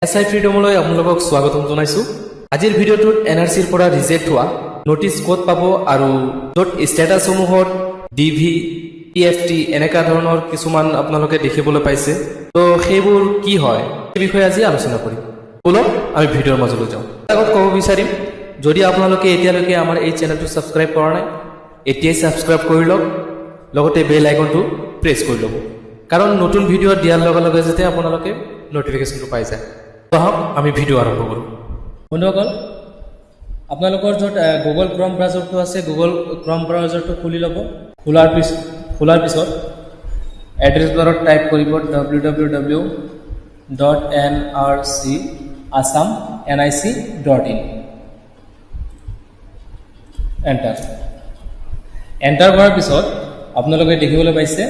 SI ফ্ৰিডমলৈ আপোনালোকক স্বাগতম জনাইছো। আজিৰ ভিডিঅ'টোত এনআৰচিৰ পৰা ৰিজেক্ট হোৱা নোটিছ ক'ত পাব আৰু য'ত ষ্টেটাছসমূহত ডিভি টিএফটি এনেকুৱা ধৰণৰ কিছুমান আপোনালোকে দেখিবলৈ পাইছে, তো সেইবোৰ কি হয় সেই বিষয়ে আজি আলোচনা কৰিম। বলক আমি ভিডিঅ'ৰ মাজলৈ যাওঁ। আগত ক'ব বিচাৰিম, যদি আপোনালোকে এতিয়ালৈকে আমাৰ এই চেনেলটো ছাবস্ক্ৰাইব কৰা নাই, এতিয়াই ছাবস্ক্ৰাইব কৰি লওক, লগতে বেল আইকনটো প্ৰেছ কৰি ল'ব, কাৰণ নতুন ভিডিঅ' দিয়াৰ লগে লগে যাতে আপোনালোকে নটিফিকেশ্যনটো পাই যায়। আহক আমি ভিডিঅ' আৰম্ভ কৰোঁ। বন্ধুসকল, আপোনালোকৰ য'ত গুগল ক্ৰম ব্ৰাউজাৰটো আছে, গুগল ক্ৰম ব্ৰাউজাৰটো খুলি ল'ব। খোলাৰ পিছত এড্ৰেছ বাৰত টাইপ কৰিব www.nrcassam.nic.in। এণ্টাৰ কৰাৰ পিছত আপোনালোকে দেখিবলৈ পাইছে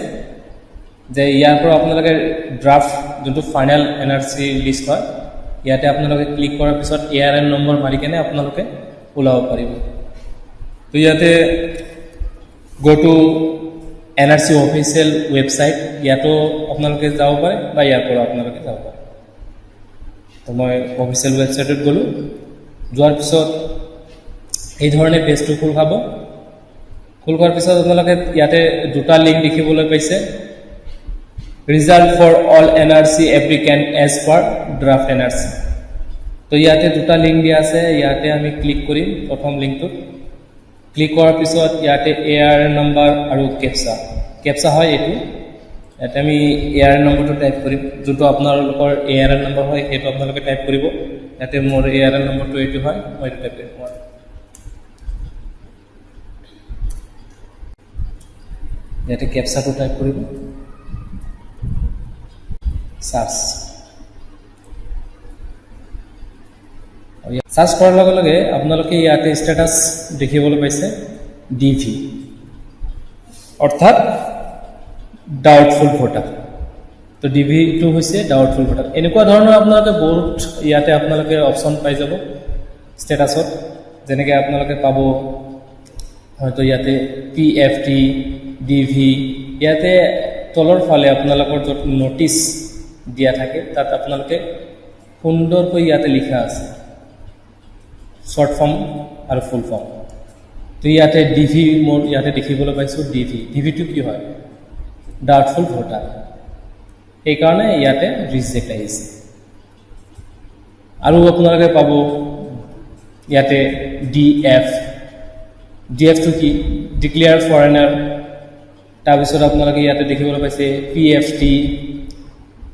যে ইয়াৰ পৰা আপোনালোকে ড্ৰাফ্ট যোনটো ফাইনেল এনআৰচি লিষ্ট হয়, ইয়াতে আপোনালোকে ক্লিক কৰাৰ পিছত ARN নম্বৰ মাৰি কেনে আপোনালোকে ওলাব পাৰিব। তো ইয়াতে go to NRC official website, ইয়াতো আপোনালোকে যাব পাৰে বা ইয়াৰ পৰা আপোনালোকে যাব পাৰে। তো মই অফিচিয়েল ৱেবছাইটত গ'লোঁ। যোৱাৰ পিছত এই ধৰণে পেজটো খোল খাব। খোল খোৱাৰ পিছত আপোনালোকে ইয়াতে দুটা লিংক দেখিবলৈ পাইছে, result for all NRC applicant as per draft NRC. তো ইয়াতে দুটা লিংক দিয়া আছে, ইয়াতে আমি ক্লিক কৰিম। প্ৰথম লিংকটোত ক্লিক কৰাৰ পিছত ইয়াতে ARN নম্বৰ আৰু কেপচা হয় এইটো। ইয়াতে আমি ARN নম্বৰটো টাইপ কৰিম, যোনটো আপোনালোকৰ ARN নম্বৰ হয় সেইটো আপোনালোকে টাইপ কৰিব। ইয়াতে মোৰ ARN নম্বৰটো এইটো হয়, মই এইটো টাইপ কৰিম। ইয়াতে কেপচাটো টাইপ কৰিব, সাৰ্চ কৰাৰ লগে লগে আপোনালোকে ইয়াতে ষ্টেটাছ দেখিবলৈ পাইছে ডিভি, অৰ্থাৎ ডাউটফুল ভোটাৰ। তো ডিভিটো হৈছে ডাউটফুল ভোটাৰ। এনেকুৱা ধৰণৰ আপোনালোকে বহুত ইয়াতে আপোনালোকে অপশ্যন পাই যাব ষ্টেটাছত। যেনেকৈ আপোনালোকে পাব হয়তো ইয়াতে PFT, ডিভি, ইয়াতে তলৰ ফালে আপোনালোকৰ য'ত নটিছ দিয়া থাকে তাত আপোনালোকে সুন্দৰকৈ ইয়াতে লিখা আছে শ্বৰ্ট ফৰ্ম আৰু ফুল ফৰ্ম। তো ইয়াতে ডিভি মোৰ ইয়াতে দেখিবলৈ পাইছোঁ ডিভিটো কি হয়? Doubtful voter. সেইকাৰণে ইয়াতে ৰিজেক্ট আহিছে। আৰু আপোনালোকে পাব ইয়াতে ডিএফটো কি? Declare foreigner. তাৰপিছত আপোনালোকে ইয়াতে দেখিবলৈ পাইছে PFT,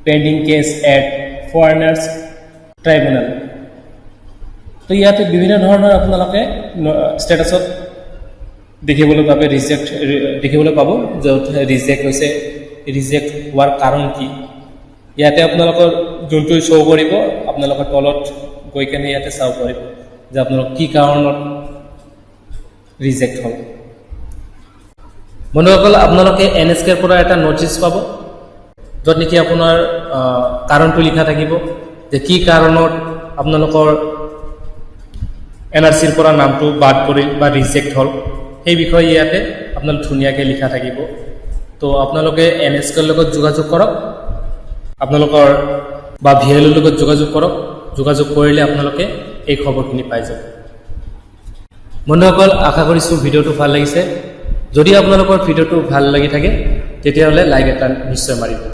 pending case at foreigners tribunal. তো ইয়াতে বিভিন্ন ধৰণৰ আপোনালোকে ষ্টেটাছত দেখিবলৈ পাব য'ত ৰিজেক্ট হৈছে। ৰিজেক্ট হোৱাৰ কাৰণ কি? ইয়াতে আপোনালোকৰ যোনটো শ্ব' কৰিব, আপোনালোকৰ তলত গৈ কেনে ইয়াতে চাব পাৰিব যে আপোনালোক কি কাৰণত ৰিজেক্ট হ'ল। বন্ধুসকল, আপোনালোকে NSKৰ পৰা এটা নটিছ পাব, য'ত নেকি আপোনাৰ কাৰণটো লিখা থাকিব যে কি কাৰণত আপোনালোকৰ এনআৰচিৰ পৰা নামটো বাদ পৰিল বা ৰিজেক্ট হ'ল, সেই বিষয়ে ইয়াতে আপোনালোক ধুনীয়াকৈ লিখা থাকিব। তো আপোনালোকে NSKৰ লগত যোগাযোগ কৰক, আপোনালোকৰ বা VLৰ লগত যোগাযোগ কৰক। যোগাযোগ কৰিলে আপোনালোকে এই খবৰখিনি পাই যাব। বন্ধুসকল, আশা কৰিছোঁ ভিডিঅ'টো ভাল লাগিছে। যদি আপোনালোকৰ ভিডিঅ'টো ভাল লাগি থাকে তেতিয়াহ'লে লাইক এটা নিশ্চয় মাৰিব।